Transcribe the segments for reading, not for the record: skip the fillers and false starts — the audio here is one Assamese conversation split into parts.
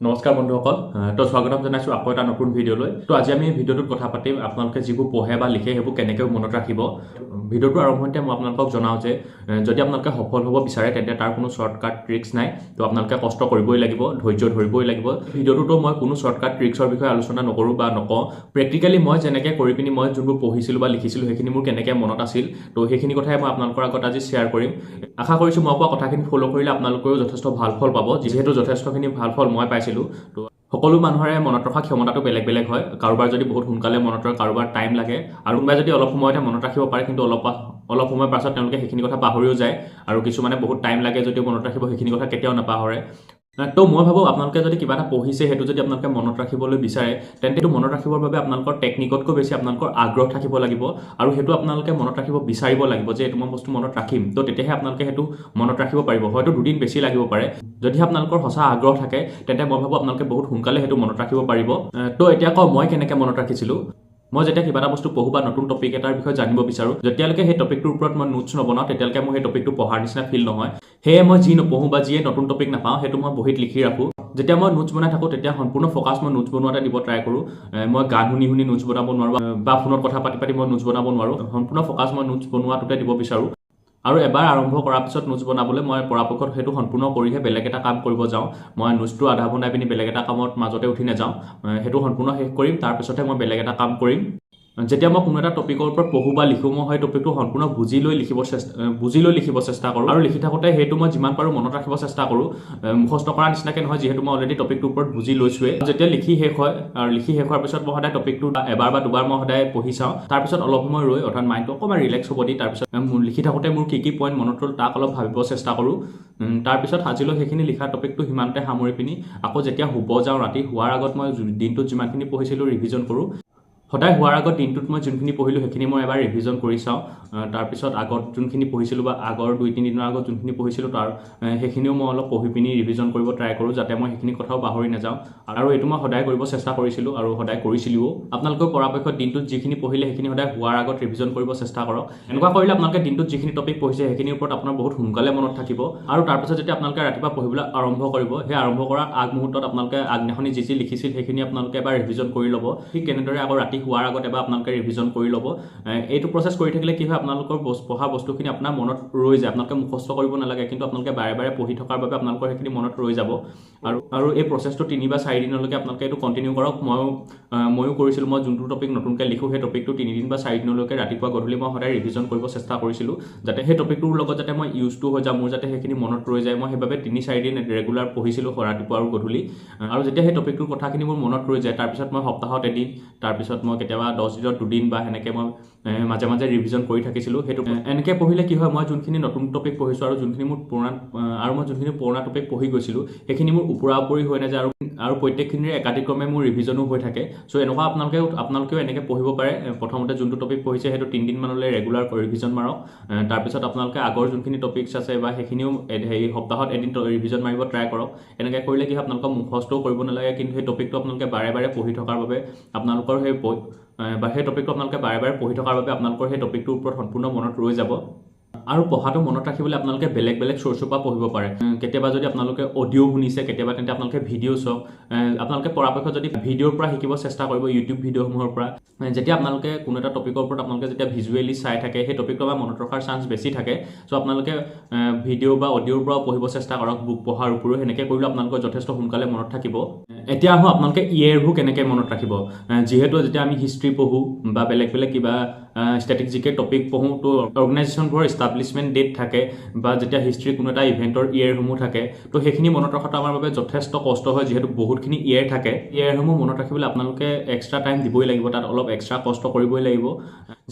নমস্কাৰ বন্ধুসকল তো স্বাগতম জনাইছোঁ আকৌ এটা নতুন ভিডিঅ'লৈ তো আজি আমি এই ভিডিঅ'টোত কথা পাতিম আপোনালোকে যিবোৰ পঢ়ে বা লিখে সেইবোৰ কেনেকৈ মনত ৰাখিব ভিডিঅ'টোৰ আৰম্ভণিতে মই আপোনালোকক জনাওঁ যে যদি আপোনালোকে সফল হ'ব বিচাৰে তেন্তে তাৰ কোনো শ্বৰ্টকাট ট্ৰিক্স নাই তো আপোনালোকে কষ্ট কৰিবই লাগিব ধৈৰ্য ধৰিবই লাগিব ভিডিঅ'টোতো মই কোনো শ্বৰ্টকাট ট্ৰিক্সৰ বিষয়ে আলোচনা নকৰোঁ বা নকওঁ প্ৰেক্টিকেলি মই যেনেকৈ কৰি পিনি মই যোনবোৰ পঢ়িছিলোঁ বা লিখিছিলোঁ সেইখিনি মোৰ কেনেকৈ মনত আছিল তো সেইখিনি কথাই মই আপোনালোকৰ আগত আজি শ্বেয়াৰ কৰিম আশা কৰিছোঁ মই কোৱা কথাখিনি ফ'ল' কৰিলে আপোনালোকেও যথেষ্ট ভাল ফল পাব যিহেতু যথেষ্টখিনি ভাল ফল মই পাইছিলোঁ তো সকলো মানুহৰে মনত ৰখা ক্ষমতাটো বেলেগ বেলেগ হয় কাৰোবাৰ যদি বহুত সোনকালে মনত ৰয় কাৰোবাৰ টাইম লাগে আৰু কোনোবাই যদি অলপ সময়তে মনত ৰাখিব পাৰে কিন্তু অলপ সময়ৰ পাছত তেওঁলোকে সেইখিনি কথা পাহৰিও যায় আৰু কিছুমানে বহুত টাইম লাগে যদিও মনত ৰাখিব সেইখিনি কথা কেতিয়াও নাপাহৰে তো মই ভাবোঁ আপোনালোকে যদি কিবা এটা পঢ়িছে সেইটো যদি আপোনালোকে মনত ৰাখিবলৈ বিচাৰে তেন্তে সেইটো মনত ৰাখিবৰ বাবে আপোনালোকৰ টেকনিকতকৈ বেছি আপোনালোকৰ আগ্ৰহ থাকিব লাগিব আৰু সেইটো আপোনালোকে মনত ৰাখিব বিচাৰিব লাগিব যে এইটো মই বস্তু মনত ৰাখিম তো তেতিয়াহে আপোনালোকে সেইটো মনত ৰাখিব পাৰিব হয়তো দুদিন বেছি লাগিব পাৰে যদি আপোনালোকৰ সঁচা আগ্ৰহ থাকে তেন্তে মই ভাবোঁ আপোনালোকে বহুত সোনকালে সেইটো মনত ৰাখিব পাৰিব তো এতিয়া কওঁ মই কেনেকৈ মনত ৰাখিছিলোঁ মই যেতিয়া কিবা এটা বস্তু পঢ়োঁ বা নতুন টপিক এটাৰ বিষয়ে জানিব বিচাৰোঁ যেতিয়ালৈকে সেই টপিকটোৰ ওপৰত মই নোটছ নবনাওঁ তেতিয়ালৈকে মই সেই টপিকটো পঢ়াৰ নিচিনা ফিল নহয় সেয়ে মই যি নপঢ়োঁ বা যিয়ে নতুন টপিক নাপাওঁ সেইটো মই বহীত লিখি ৰাখোঁ যেতিয়া মই নোটছ বনাই থাকোঁ তেতিয়া সম্পূৰ্ণ ফ'কাছ মই নোটছ বনোৱাতে দিব ট্ৰাই কৰোঁ মই গান শুনি শুনি নোটছ বনাব নোৱাৰোঁ বা ফোনত কথা পাতি পাতি মই নোটছ বনাব নোৱাৰোঁ সম্পূৰ্ণ ফ'কাছ মই নোটছ বনোৱাটোতে দিব বিচাৰোঁ আৰু এবাৰ আৰম্ভ কৰাৰ পিছত নোটছ বনাবলৈ মই পৰাপক্ষত সেইটো সম্পূৰ্ণ কৰিহে বেলেগ এটা কাম কৰিব যাওঁ মই নোটছটো আধা বনাই পিনি বেলেগ এটা কামত মাজতে উঠি নাযাওঁ সেইটো সম্পূৰ্ণ শেষ কৰিম তাৰপিছতহে মই বেলেগ এটা কাম কৰিম যেতিয়া মই কোনো এটা টপিকৰ ওপৰত পঢ়োঁ বা লিখোঁ মই সেই টপিকটো সম্পূৰ্ণ বুজি লৈ লিখিব চেষ্টা কৰোঁ আৰু লিখি থাকোঁতে সেইটো মই যিমান পাৰোঁ মনত ৰাখিব চেষ্টা কৰোঁ মুখস্থ কৰাৰ নিচিনাকৈ নহয় যিহেতু মই অলৰেডি টপিকটোৰ ওপৰত বুজি লৈছোঁৱে যেতিয়া লিখি শেষ হয় আৰু লিখি শেষ হোৱাৰ পিছত মই সদায় টপিকটো এবাৰ বা দুবাৰ মই সদায় পঢ়ি চাওঁ তাৰপিছত অলপ সময় ৰৈ অৰ্থাৎ মাইণ্ডটো অকণমান ৰিলেক্স হ'ব দি তাৰপিছত লিখি থাকোঁতে মোৰ কি পইণ্ট মনত ৰ'ল তাক অলপ ভাবিব চেষ্টা কৰোঁ তাৰপিছত আজিলৈ সেইখিনি লিখা টপিকটো সিমানতে সামৰি পিনি আকৌ যেতিয়া শুব যাওঁ ৰাতি শোৱাৰ আগত মই দিনটোত যিমানখিনি পঢ়িছিলোঁ ৰিভিজন কৰোঁ সদায় হোৱাৰ আগত দিনটোত মই যোনখিনি পঢ়িলোঁ সেইখিনি মই এবাৰ ৰিভিজন কৰি চাওঁ তাৰপিছত আগত যোনখিনি পঢ়িছিলোঁ বা আগৰ 2-3 দিনৰ আগত যোনখিনি পঢ়িছিলোঁ তাৰ সেইখিনিও মই অলপ পঢ়ি পিনি ৰিভিজন কৰিব ট্ৰাই কৰোঁ যাতে মই সেইখিনি কথাও পাহৰি নাযাওঁ আৰু এইটো মই সদায় কৰিব চেষ্টা কৰিছিলোঁ আৰু সদায় কৰিছিলোঁও আপোনালোকেও পৰাপক্ষত দিনটোত যিখিনি পঢ়িলে সেইখিনি সদায় হোৱাৰ আগত ৰিভিজন কৰিব চেষ্টা কৰক এনেকুৱা কৰিলে আপোনালোকে দিনটোত যিখিনি টপিক পঢ়িছে সেইখিনিৰ ওপৰত আপোনাৰ বহুত সোনকালে মনত থাকিব আৰু তাৰপিছত যেতিয়া আপোনালোকে ৰাতিপুৱা পঢ়িবলৈ আৰম্ভ কৰিব সেই আৰম্ভ কৰাৰ আগমুহূৰ্তত আপোনালোকে আগদিনাখনি যি লিখিছিল সেইখিনি আপোনালোকে এবাৰ ৰিভিজন কৰি ল'ব ঠিক তেনেদৰে আকৌ ৰাতি হোৱাৰ আগত এবাৰ আপোনালোকে ৰিভিজন কৰি ল'ব এইটো প্ৰচেছ কৰি থাকিলে কি হয় আপোনালোকৰ পঢ়া বস্তুখিনি আপোনাৰ মনত ৰৈ যায় আপোনালোকে মুখস্থ কৰিব নালাগে কিন্তু আপোনালোকে বাৰে বাৰে পঢ়ি থকাৰ বাবে আপোনালোকৰ সেইখিনি মনত ৰৈ যাব আৰু এই প্ৰচেছটো 3 বা 4 দিনলৈকে আপোনালোকে এইটো কণ্টিনিউ কৰক ময়ো কৰিছিলোঁ মই যোনটো টপিক নতুনকৈ লিখোঁ সেই টপিকটো 3 দিন বা 4 দিনলৈকে ৰাতিপুৱা গধূলি মই সদায় ৰিভিজন কৰিব চেষ্টা কৰিছিলোঁ যাতে সেই টপিকটোৰ লগত যাতে মই ইউজটো হৈ যাওঁ মোৰ যাতে সেইখিনি মনত ৰৈ যায় মই সেইবাবে 3-4 দিন ৰেগুলাৰ পঢ়িছিলোঁ ৰাতিপুৱা আৰু গধূলি আৰু যেতিয়া সেই টপিকটোৰ কথাখিনি মোৰ মনত ৰৈ যায় তাৰপিছত মই সপ্তাহত এদিন তাৰপিছত মই কেতিয়াবা 10 দিনত 2 দিন বা সেনেকৈ মই মাজে মাজে ৰিভিজন কৰি থাকিছিলোঁ সেইটো এনেকৈ পঢ়িলে কি হয় মই যোনখিনি নতুন টপিক পঢ়িছোঁ আৰু যোনখিনি মোৰ পুৰণা টপিক পঢ়ি গৈছিলোঁ সেইখিনি মোৰ ওপৰা ওপৰি হৈ নাযায় আৰু প্ৰত্যেকখিনিৰে একাধিক্ৰমে মোৰ ৰিভিজনো হৈ থাকে চ' এনেকুৱা আপোনালোকেও এনেকৈ পঢ়িব পাৰে প্ৰথমতে যোনটো টপিক পঢ়িছে সেইটো 3 দিনমানলৈ ৰেগুলাৰ ৰিভিজন মাৰক তাৰপিছত আপোনালোকে আগৰ যোনখিনি টপিকছ আছে বা সেইখিনিও সপ্তাহত এদিন ৰিভিজন মাৰিব ট্ৰাই কৰক এনেকৈ কৰিলে কি হয় আপোনালোকক মুখস্থও কৰিব নালাগে কিন্তু সেই টপিকটো আপোনালোকে বাৰে বাৰে পঢ়ি থকাৰ বাবে আপোনালোকৰ সেই টপিকটো আপোনালোকে বাৰে বাৰে পঢ়ি থকাৰ বাবে আপোনালোকৰ সেই টপিকটোৰ ওপৰত সম্পূৰ্ণ মনত ৰৈ যাব আৰু পঢ়াটো মনত ৰাখিবলৈ আপোনালোকে বেলেগ বেলেগ চ'ৰ্চৰ পৰা পঢ়িব পাৰে কেতিয়াবা যদি আপোনালোকে অডিঅ' শুনিছে কেতিয়াবা তেন্তে আপোনালোকে ভিডিঅ' চাওক আপোনালোকে পৰাপক্ষত যদি ভিডিঅ'ৰ পৰা শিকিব চেষ্টা কৰিব ইউটিউব ভিডিঅ'সমূহৰ পৰা যেতিয়া আপোনালোকে কোনো এটা টপিকৰ ওপৰত আপোনালোকে যেতিয়া ভিজুৱেলি চাই থাকে সেই টপিকটো আমাৰ মনত ৰখাৰ চান্স বেছি থাকে চ' আপোনালোকে ভিডিঅ' বা অডিঅ'ৰ পৰাও পঢ়িব চেষ্টা কৰক বুক পঢ়াৰ উপৰিও সেনেকৈ কৰিলে আপোনালোকৰ যথেষ্ট সোনকালে মনত থাকিব এতিয়া আহোঁ আপোনালোকে ইয়েৰবোৰ কেনেকৈ মনত ৰাখিব যিহেতু যেতিয়া আমি হিষ্ট্ৰী পঢ়োঁ বা বেলেগ কিবা ষ্টেটিক জিকে টপিক পঢ়োঁ তো অৰ্গেনাইজেশ্যনবোৰৰ এষ্টাব্লিছমেণ্ট ডেট থাকে বা যেতিয়া হিষ্ট্ৰী কোনো এটা ইভেণ্টৰ ইয়েৰসমূহ থাকে তো সেইখিনি মনত ৰখাটো আমাৰ বাবে যথেষ্ট কষ্ট হয় যিহেতু বহুতখিনি ইয়েৰ থাকে ইয়েৰসমূহ মনত ৰাখিবলৈ আপোনালোকে এক্সট্ৰা টাইম দিবই লাগিব তাত অলপ এক্সট্ৰা কষ্ট কৰিবই লাগিব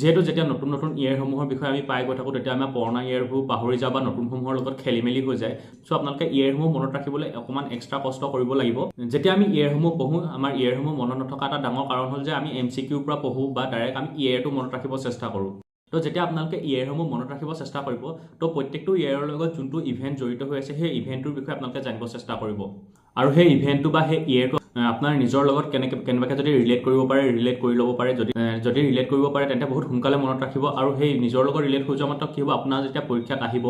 যিহেতু যেতিয়া নতুন ইয়েৰসমূহৰ বিষয়ে আমি পাই গৈ থাকোঁ তেতিয়া আমাৰ পুৰণা ইয়েৰবোৰ পাহৰি যাওঁ বা নতুনসমূহৰ লগত খেলি মেলি হৈ যায় চ' আপোনালোকে ইয়েৰসমূহ মনত ৰাখিবলৈ অকণমান এক্সট্ৰা কষ্ট কৰিব লাগিব যেতিয়া আমি ইয়েৰসমূহ পঢ়োঁ আমাৰ ইয়েৰসমূহ মনত নথকা এটা ডাঙৰ কাৰণ হ'ল যে আমি MCQৰ পৰা পঢ়োঁ বা ডাইৰেক্ট আমি ইয়েৰটো মনত ৰাখিব চেষ্টা কৰোঁ তো যেতিয়া আপোনালোকে ইয়েৰসমূহ মনত ৰাখিব চেষ্টা কৰিব তো প্ৰত্যেকটো ইয়েৰৰ লগত যোনটো ইভেণ্ট জড়িত হৈ আছে সেই ইভেণ্টটোৰ বিষয়ে আপোনালোকে জানিব চেষ্টা কৰিব আৰু সেই ইভেণ্টটো বা সেই ইয়েৰটো আপোনাৰ নিজৰ লগত কেনেবাকৈ যদি ৰিলেট কৰিব পাৰে ৰিলেট কৰি ল'ব পাৰে যদি ৰিলেট কৰিব পাৰে তেন্তে বহুত সোনকালে মনত ৰাখিব আৰু সেই নিজৰ লগত ৰিলেট হৈ যোৱা মাত্ৰ কি হ'ব আপোনাৰ যেতিয়া পৰীক্ষাত আহিব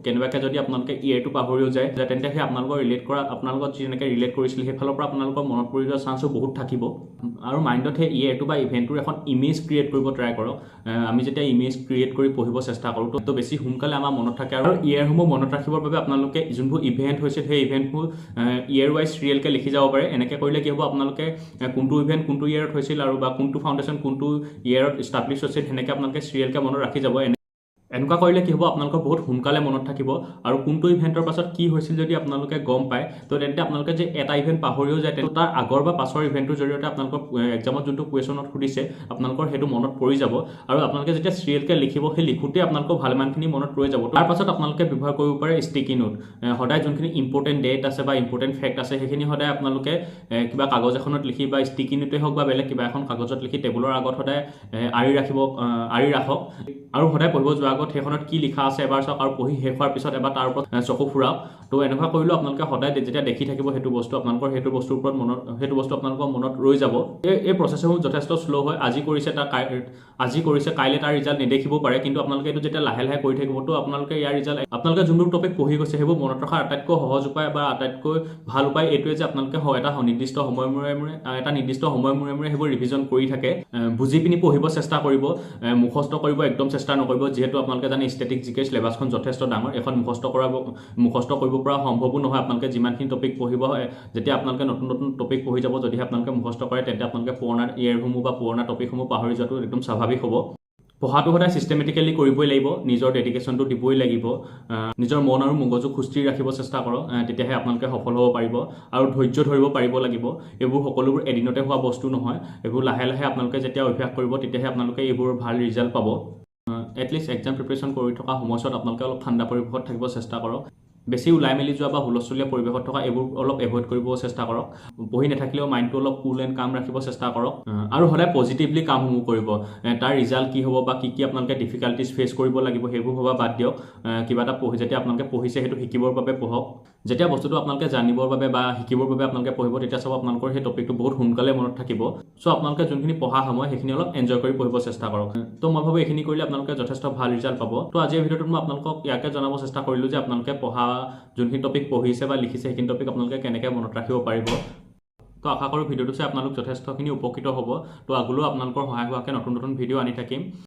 কেনেবাকৈ যদি আপোনালোকে ইয়েৰটো পাহৰিও যায় তেন্তে সেই আপোনালোকৰ ৰিলেট কৰা আপোনালোকৰ যেনেকৈ ৰিলেট কৰিছিল সেইফালৰ পৰা আপোনালোকৰ মনত পৰি যোৱাৰ চান্সো বহুত থাকিব আৰু মাইণ্ডত সেই ইয়েৰটো বা ইভেণ্টটোৰ এখন ইমেজ ক্ৰিয়েট কৰিব ট্ৰাই কৰক আমি যেতিয়া ইমেজ ক্ৰিয়েট কৰি পঢ়িব চেষ্টা কৰোঁ তো বেছি সোনকালে আমাৰ মনত থাকে আৰু ইয়েৰসমূহ মনত ৰাখিবৰ বাবে আপোনালোকে যোনবোৰ ইভেণ্ট হৈছিল সেই ইভেণ্টবোৰ ইয়েৰ ৱাইজ চিৰিয়েলকৈ লিখি যাব পাৰে এনেকৈ কৰিলে কি হ'ব আপোনালোকে কোনটো ইভেণ্ট কোনটো ইয়েৰত হৈছিল আৰু বা কোনটো ফাউণ্ডেশ্যন কোনটো ইয়েৰত ইষ্টাব্লিছ হৈছিল সেনেকৈ আপোনালোকে চিৰিয়েলকৈ মনত ৰাখি যাব এনেকুৱা কৰিলে কি হ'ব আপোনালোকৰ বহুত সোনকালে মনত থাকিব আৰু কোনটো ইভেণ্টৰ পাছত কি হৈছিল যদি আপোনালোকে গম পায় তো তেন্তে আপোনালোকে যে এটা ইভেণ্ট পাহৰিও যায় তেন্তে তাৰ আগৰ বা পাছৰ ইভেণ্টটোৰ জৰিয়তে আপোনালোকৰ এক্সামত যোনটো কুৱেশ্যনত সুধিছে আপোনালোকৰ সেইটো মনত পৰি যাব আৰু আপোনালোকে যেতিয়া চিৰিয়েলকৈ লিখিব সেই লিখোঁতে আপোনালোকৰ ভালেমানখিনি মনত ৰৈ যাব তাৰ পাছত আপোনালোকে ব্যৱহাৰ কৰিব পাৰে ষ্টিকি নোট সদায় যোনখিনি ইম্পৰ্টেণ্ট ডেট আছে বা ইম্পৰ্টেণ্ট ফেক্ট আছে সেইখিনি সদায় আপোনালোকে কিবা কাগজ এখনত লিখি বা ষ্টিকি নোটে হওক বা বেলেগ কিবা এখন কাগজত লিখি টেবুলৰ আগত সদায় আঁৰি ৰাখক আৰু সদায় পঢ়িব যোৱাৰ আগত সেইখনত কি লিখা আছে এবাৰ চাওক আৰু পঢ়ি শেষ হোৱাৰ পিছত এবাৰ তাৰ ওপৰত চকু ফুৰাওক তো এনেকুৱা কৰিলেও আপোনালোকে সদায় যেতিয়া দেখি থাকিব সেইটো বস্তু আপোনালোকৰ সেইটো বস্তুৰ ওপৰত সেইটো বস্তু আপোনালোকৰ মনত ৰৈ যাব এই প্ৰচেছসমূহ যথেষ্ট শ্ল' হয় আজি কৰিছে কাইলৈ তাৰ ৰিজাল্ট নেদেখিব পাৰে কিন্তু আপোনালোকে এইটো যেতিয়া লাহে লাহে কৰি থাকিব তো আপোনালোকে ইয়াৰ ৰিজাল্ট আপোনালোকে যোনবোৰ টপিক পঢ়ি গৈছে সেইবোৰ মনত ৰখাৰ আটাইতকৈ সহজ উপায় বা আটাইতকৈ ভাল উপায় এইটোৱে যে আপোনালোকে এটা নিৰ্দিষ্ট সময় মূৰে সেইবোৰ ৰিভিজন কৰি থাকে বুজি পিনি পঢ়িব চেষ্টা কৰিব মুখস্থ কৰিব একদম চেষ্টা নকৰিব যিহেতু আপোনালোকে জানে ষ্টেটিক জিকে চিলেবাছখন যথেষ্ট ডাঙৰ এখন মুখস্থ কৰিব পৰা সম্ভৱো নহয় আপোনালোকে যিমানখিনি টপিক পঢ়িব যেতিয়া আপোনালোকে নতুন টপিক পঢ়ি যাব যদিহে আপোনালোকে মুখস্থ কৰে তেন্তে আপোনালোকে পুৰণা ইয়েৰসমূহ বা পুৰণা টপিকসমূহ পাহৰি যোৱাটো একদম স্বাভাৱিক হ'ব পঢ়াটো সদায় চিষ্টেমেটিকেলি কৰিবই লাগিব নিজৰ ডেডিকেশ্যনটো দিবই লাগিব নিজৰ মন আৰু মগজু সুস্থিৰ ৰাখিব চেষ্টা কৰক তেতিয়াহে আপোনালোকে সফল হ'ব পাৰিব আৰু ধৈৰ্য ধৰিব পাৰিব লাগিব এইবোৰ সকলোবোৰ এদিনতে হোৱা বস্তু নহয় এইবোৰ লাহে লাহে আপোনালোকে যেতিয়া অভ্যাস কৰিব তেতিয়াহে আপোনালোকে এইবোৰ ভাল ৰিজাল্ট পাব এটলিষ্ট এক্সাম প্ৰিপেৰেশ্যন কৰি থকা সময়ছোৱাত আপোনালোকে অলপ ঠাণ্ডা পৰিৱেশত থাকিব চেষ্টা কৰক বেছি ওলাই মেলি যোৱা বা হুলস্থুলীয়া পৰিৱেশত থকা এইবোৰ অলপ এভইড কৰিব চেষ্টা কৰক পঢ়ি নাথাকিলেও মাইণ্ডটো অলপ কুল এণ্ড কাম ৰাখিব চেষ্টা কৰক আৰু সদায় পজিটিভলি কামসমূহ কৰিব তাৰ ৰিজাল্ট কি হ'ব বা কি আপোনালোকে ডিফিকাল্টিজ ফেচ কৰিব লাগিব সেইবোৰ ভবা বাদ দিয়ক কিবা এটা যেতিয়া আপোনালোকে পঢ়িছে সেইটো শিকিবৰ বাবে পঢ়ক যেতিয়া বস্তুটো আপোনালোকে জানিবৰ বাবে বা শিকিবৰ বাবে আপোনালোকে পঢ়িব তেতিয়া চাব আপোনালোকৰ সেই টপিকটো বহুত সোনকালে মনত থাকিব চ' আপোনালোকে যোনখিনি পঢ়া সময় সেইখিনি অলপ এনজয় কৰি পঢ়িব চেষ্টা কৰক তো মই ভাবোঁ এইখিনি কৰিলে আপোনালোকে যথেষ্ট ভাল ৰিজাল্ট পাব তো আজিৰ ভিডিঅ'টোত মই আপোনালোকক ইয়াকে জনাব চেষ্টা কৰিলোঁ যে আপোনালোকে পঢ়া যোনখিনি টপিক পঢ়িছে বা লিখিছে সেইখিনি টপিক আপোনালোকে কেনেকৈ মনত ৰাখিব পাৰিব তো আশা কৰোঁ ভিডিঅ'টো চাই আপোনালোক যথেষ্টখিনি উপকৃত হ'ব তো আগলৈও আপোনালোকৰ সহায় হোৱাকৈ নতুন ভিডিঅ' আনি থাকিম